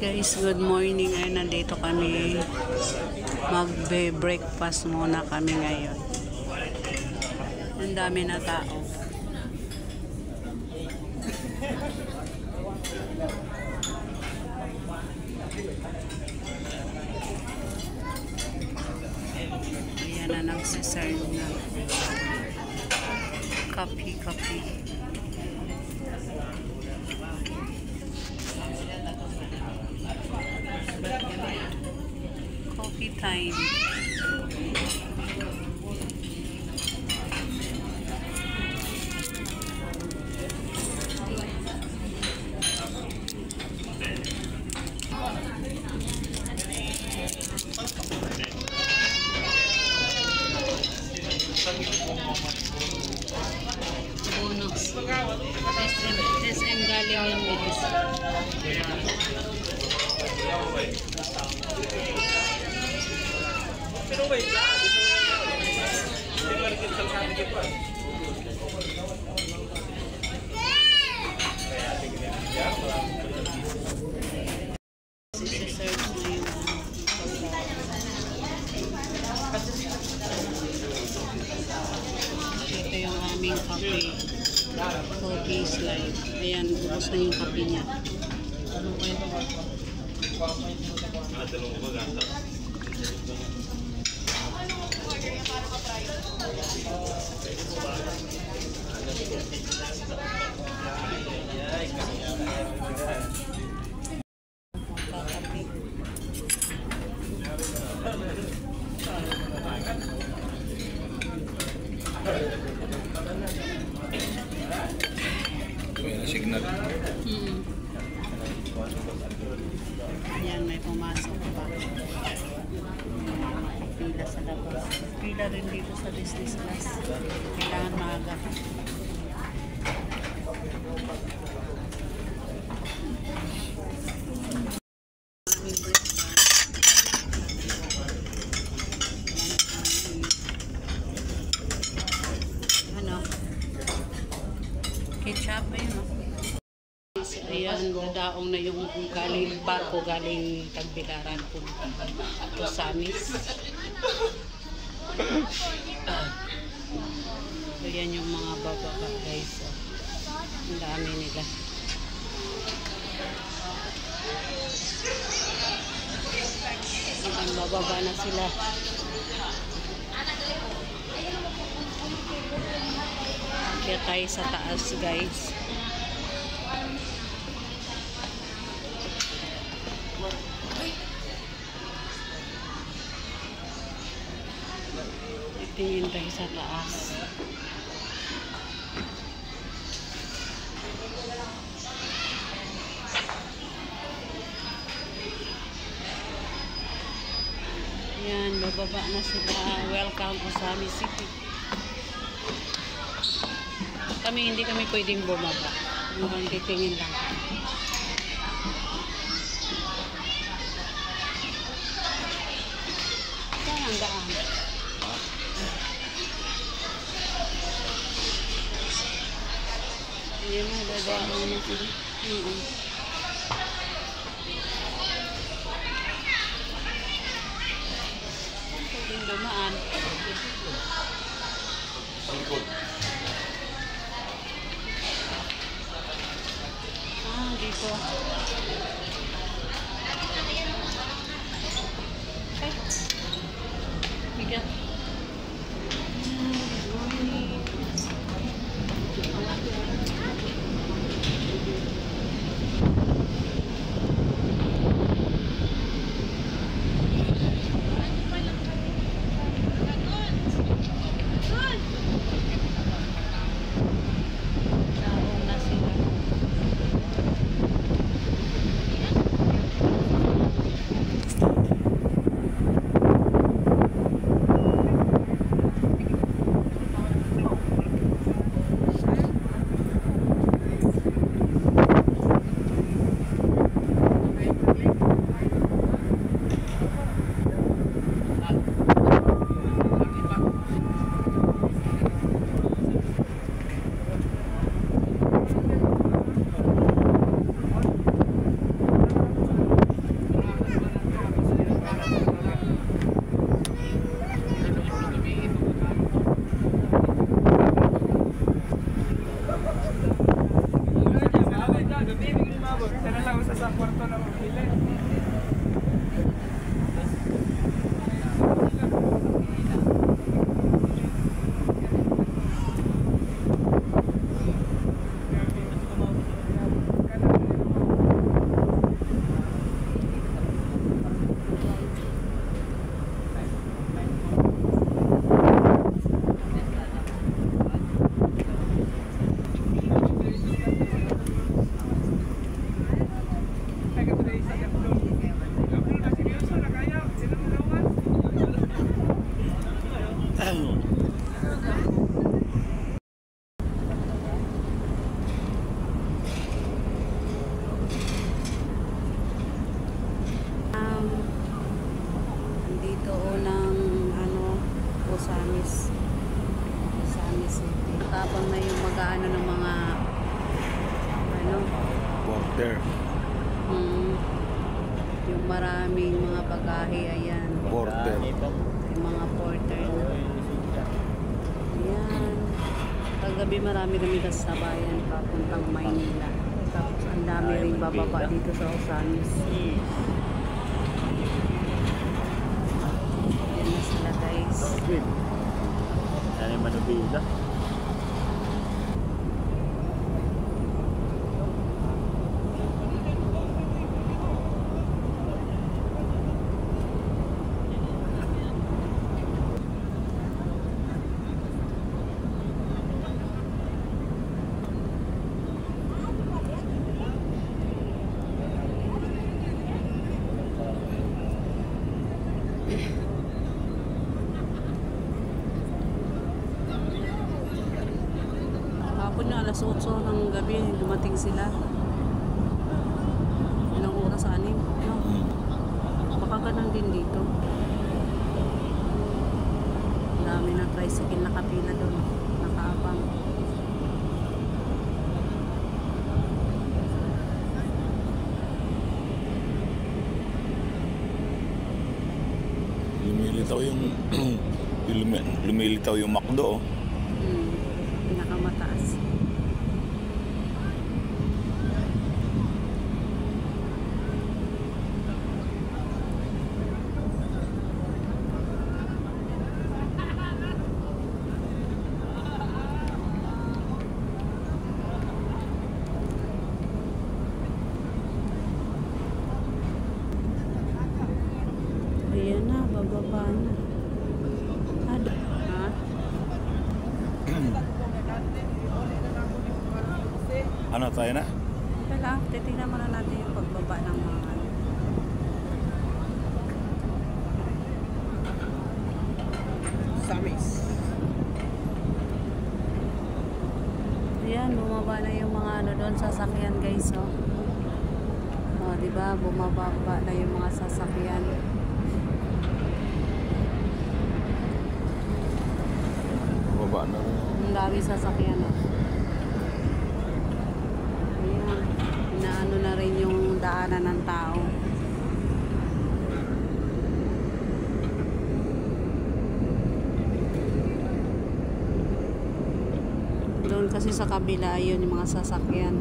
Guys, good morning. Ay, nandito kami. Magbe-breakfast muna kami ngayon. Ang dami na tao. Ayan na nagsiserve na. Kape. Coffee time. Bonus. SM galing yung bilis. Pero wait lang. Hindi ko rin sa sabi ko. Ito yung aming kape. Coffee slide. Ayan, ubos na yung kape niya. Signal. Ayan, may pumasok pa. Pila sa labas. Pila rin dito sa business class. Kailangan maaga. Ano? Ketchup ba yun? Ayan, nadaong na yung galing barko, galing Tagbilaran po to Samis. So yan yung mga bababa guys. Ang dami nila. Ang bababa na sila. Kaya tayo sa taas guys. Tingin tayo sa taas. Yan, bababa na sila. Welcome to Samis City. Hindi kami pwedeng bumaba. Hanggang titingin lang. Saan ang daan? Ayan na, dadaan na sila. Pwedeng dumaan. Dito. Okay. Bigat. Dito ng Osamis City. Tapang na yung mag-aano ng mga Porter. yung maraming mga bagahe, ayan. Porter. Yung mga porter na. Ayan. Kagabi marami kami sa bayan papuntang Maynila. Tapos ang dami ring bababa dito sa Osamis. Yan na sila guys. Yan yung Manubila. Hapon na alas 8 ng gabi dumating sila. Ilang oras, 6? No? Baka ganun din dito. Ang dami na tricycle nakapila doon. Nakaabang. Lumilitaw yung lumilitaw yung McDo. Pinakamataas. Ayan na, bababa na. Ha? Ano tayo na? Ito lang, titignan muna natin yung pagbaba ng mga Samis. Ayan, bumaba na yung mga doon sasakyan guys, oh. Oh, di ba? Bumababa na yung mga sasakyan. Baba na rin. Ang dami sasakyan, oh. Ayan, inaano na rin yung daanan ng tao. Doon kasi sa kabila, ayun yung mga sasakyan.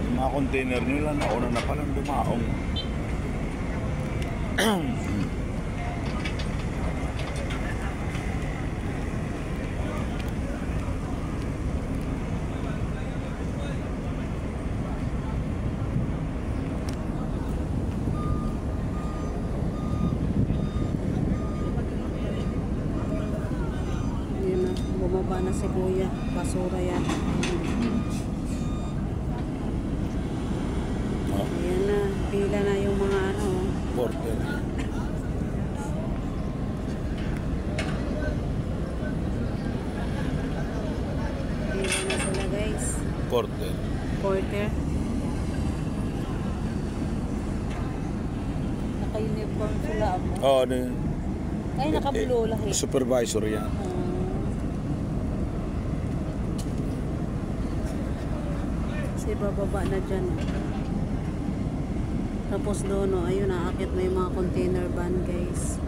Yung mga container nila nauna na palang dumaong. Ayan na, bumaba na si Kuya. Basura yan. Oh, Ayan na, pila na yung mga ano. Porter. Porter. Porter. Naka-uniform sila ako. Oo, ano yun? Ay, naka-blue lahi. Supervisor yan. Kasi bababa na dyan. Tapos doon, oh, ayun, naakit may mga container van, guys.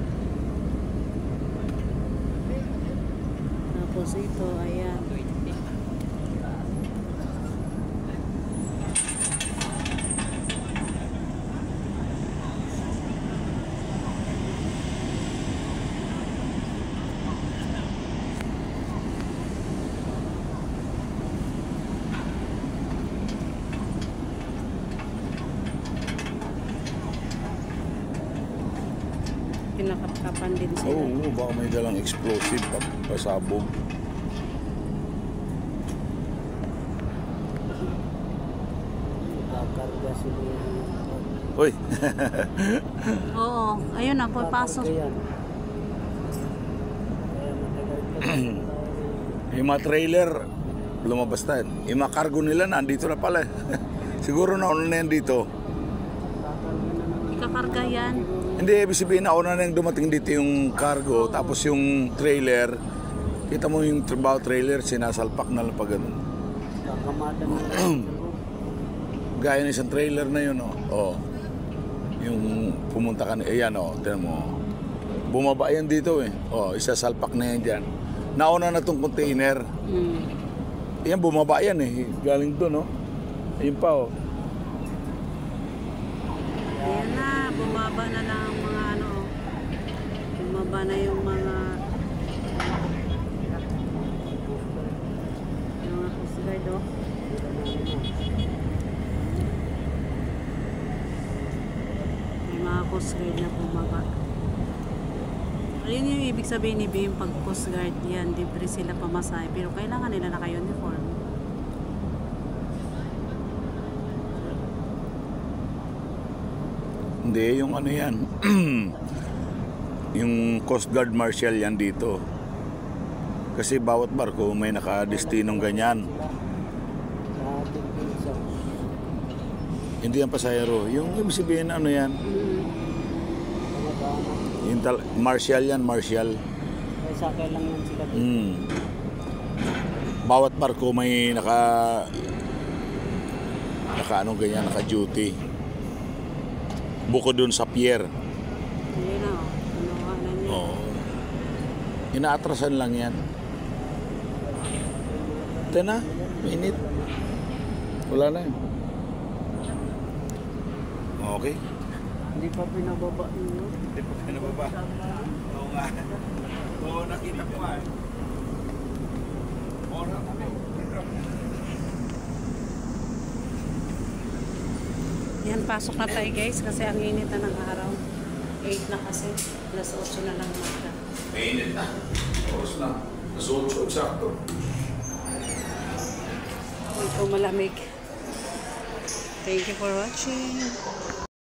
Tapos ito, ayan. Pinakapkapan din sila. Oo, baka may dalang explosive pasabog. Kakarga sila. Uy! Oo, ayun na, papasok. Kaya matagal pa. Yung mga trailer, lumabas na. Yung mga cargo nila, nandito na pala. Siguro nauna na yan dito. Ikakarga yan. Hindi, ibig sabihin nauna na yung dumating dito yung cargo, tapos yung trailer, kita mo yung trabaho trailer, sinasalpak na lang pa ganun. Kakamada na. Gaya ng isang trailer na yun, oh. Yung pumunta ka, ayan, tinan mo. Bumaba yan dito, isasalpak na yan dyan. Nauna na tong container. Yan, bumaba yan, galing doon, Ayun pa, Ayan na, bumaba na lang ang mga bumaba na yung mga coast guard, oh. May mga coast guard na bumaba. Ayun yung ibig sabihin ni Bim, pag coast guard yan, libre sila pamasahe, pero kailangan nila naka-uniform. Hindi, yung ano yan. Yung Coast Guard Marshal yan dito. Kasi bawat barko may nakadestinong ganyan. Hindi yan pasahero. Yung ibig sabihin ano yan? Yung Marshal yan, Marshal. Ay, sakay lang yan sila. Bawat barko may naka anong ganyan, naka-duty. Bukod dun sa pier. Ayun na, kinuha na niya. Oo. Inaatrasan lang yan. Ito na, mainit. Wala na yun. Okay. Hindi pa pinababa yun. Hindi pa pinababa. Oo nga. Oo, nakita ko nga. Oras kami. Yan, pasok na tayo guys kasi ang init na ng araw. 8 na kasi. Alas 8 na lang mata. Mainit na. Oras na. Nasuot sakto. Ito malamig. Thank you for watching.